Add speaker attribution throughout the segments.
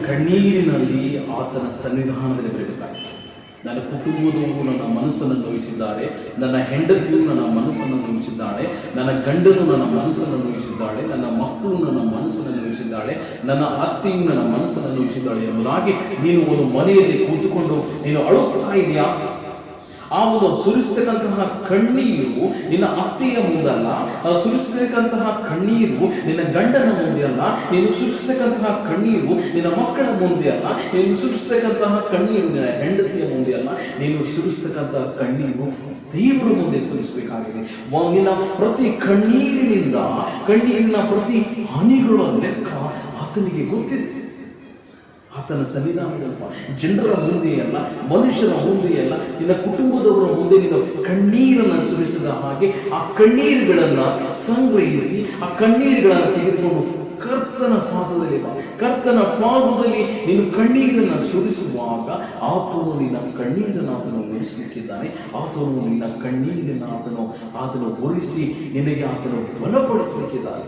Speaker 1: ಕಣ್ಣೀರಿನಲ್ಲಿ ಆತನ ಸನ್ನಿಧಾನದಲ್ಲಿ ಬರಬೇಕಾಗಿದೆ. ನನ್ನ ಕುಟುಂಬದವರು ನನ್ನ ಮನಸ್ಸನ್ನು ನೋಯಿಸಿದ್ದಾರೆ, ನನ್ನ ಹೆಂಡತಿಯು ನನ್ನ ಮನಸ್ಸನ್ನು ನೋಯಿಸಿದ್ದಾಳೆ, ನನ್ನ ಗಂಡನು ನನ್ನ ಮನಸ್ಸನ್ನು ನೋಯಿಸಿದ್ದಾಳೆ, ನನ್ನ ಮಕ್ಕಳು ನನ್ನ ಮನಸ್ಸನ್ನು ನೋಯಿಸಿದ್ದಾಳೆ, ನನ್ನ ಅತ್ತೆಯು ನನ್ನ ಮನಸ್ಸನ್ನು ನೋಯಿಸಿದ್ದಾಳೆ ಎಂಬುದಾಗಿ ನೀನು ಒಂದು ಮನೆಯಲ್ಲಿ ಕೂತುಕೊಂಡು ನೀನು ಅಳುತ್ತಾ ಇದೆಯಾ? ಆ ಒಂದು ಸುರಿಸ್ತಕ್ಕಂತಹ ಕಣ್ಣೀರು ನಿನ್ನ ಅತ್ತೆಯ ಮುಂದಲ್ಲ, ಸುರಿಸ್ತಕ್ಕಂತಹ ಕಣ್ಣೀರು ನಿನ್ನ ಗಂಡನ ಮುಂದೆ ಅಲ್ಲ, ನೀನು ಸುರಿಸ್ತಕ್ಕಂತಹ ಕಣ್ಣೀರು ನಿನ್ನ ಮಕ್ಕಳ ಮುಂದೆ ಅಲ್ಲ, ನೀನು ಸುರಿಸ್ತಕ್ಕಂತಹ ಕಣ್ಣೀರು ನಿನ್ನ ಹೆಂಡತಿಯ ಮುಂದೆ ಅಲ್ಲ, ನೀನು ಸುರಿಸ್ತಕ್ಕಂತಹ ಕಣ್ಣೀರು ದೇವರ ಮುಂದೆ ಸುರಿಸಬೇಕಾಗಿದೆ. ನಿನ್ನ ಪ್ರತಿ ಕಣ್ಣೀರಿನ ಪ್ರತಿ ಹನಿಗಳ ಲೆಕ್ಕ ಆತನಿಗೆ ಗೊತ್ತಿದೆ. ಆತನ ಸನ್ನಿಧಾನದಲ್ಲ, ಜನರ ಮುಂದೆಯಲ್ಲ, ಮನುಷ್ಯರ ಮುಂದೆಯಲ್ಲ, ನಿನ್ನ ಕುಟುಂಬದವರ ಮುಂದೆ ನೀನು ಕಣ್ಣೀರನ್ನು ಸುರಿಸಿದ ಹಾಗೆ ಆ ಕಣ್ಣೀರುಗಳನ್ನು ಸಂಗ್ರಹಿಸಿ ಆ ಕಣ್ಣೀರುಗಳನ್ನು ತೆಗೆದುಕೊಂಡು ಕರ್ತನ ಪಾದದಲ್ಲಿ ನೀನು ಕಣ್ಣೀರನ್ನು ಸುರಿಸುವಾಗ ಆತನು ನಿನ್ನ ಕಣ್ಣೀರನ್ನು ಆತನು ಒರೆಸಲಿಕ್ಕಿದ್ದಾನೆ. ಆತನು ನಿನ್ನ ಕಣ್ಣೀರನ್ನು ಆತನು ಒರೆಸಿ ನಿನಗೆ ಆತನು ಬಲಪಡಿಸಲಿಕ್ಕಿದ್ದಾನೆ.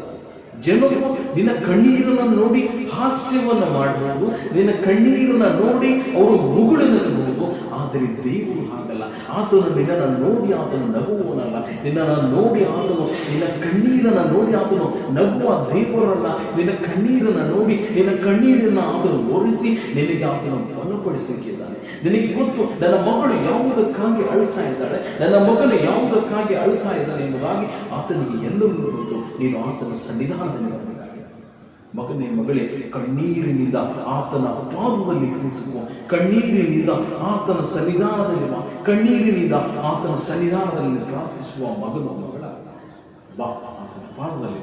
Speaker 1: ಜನರು ನಿನ್ನ ಕಣ್ಣೀರನ್ನು ನೋಡಿ ಹಾಸ್ಯವನ್ನು ಮಾಡಬಹುದು, ನಿನ್ನ ಕಣ್ಣೀರನ್ನು ನೋಡಿ ಅವರು ಮುಗುಳಬಹುದು. ಆದರೆ ದೇವರು ಹಾಗಲ್ಲ. ಆತನು ನಿನ್ನನ್ನು ನೋಡಿ ಆತನು ನಗುವವನಲ್ಲ, ನಿನ್ನನ್ನು ನೋಡಿ ಆತನು ನಿನ್ನ ಕಣ್ಣೀರನ್ನು ನೋಡಿ ಆತನು ನಗುವ ದೇವರಲ್ಲ. ನಿನ್ನ ಕಣ್ಣೀರನ್ನು ನೋಡಿ ನಿನ್ನ ಕಣ್ಣೀರನ್ನು ಆತನು ಒರೆಸಿ ನಿನಗೆ ಆತನು ಬಲಪಡಿಸಲಿಕ್ಕಿದ್ದಾನೆ. ನಿನಗೆ ಗೊತ್ತು, ನನ್ನ ಮಗಳು ಯಾವುದಕ್ಕಾಗಿ ಅಳ್ತಾ ಇದ್ದಾಳೆ, ನನ್ನ ಮಗನು ಯಾವುದಕ್ಕಾಗಿ ಅಳ್ತಾ ಇದ್ದಾನೆ ಎಂಬುದಾಗಿ ಆತನಿಗೆ ಎಲ್ಲವೂ ಗೊತ್ತು. ನೀನು ಆತನ ಸನ್ನಿಧಾನದಲ್ಲಿ ಬರಬೇಕಾಗಿದೆ. ಮಗನೇ ಮಗಳೇ, ಕಣ್ಣೀರಿನಿಂದ ಆತನ ಪಾದದಲ್ಲಿ ಕೂತುಕೋ, ಕಣ್ಣೀರಿನಿಂದ ಆತನ ಸನ್ನಿಧಾನದಲ್ಲಿ ಕಣ್ಣೀರಿನಿಂದ ಆತನ ಸನ್ನಿಧಾನದಲ್ಲಿ ಪ್ರಾರ್ಥಿಸುವ ಮಗನು ಮಗಳ ಬಾ, ಆತನ ಪಾದದಲ್ಲಿ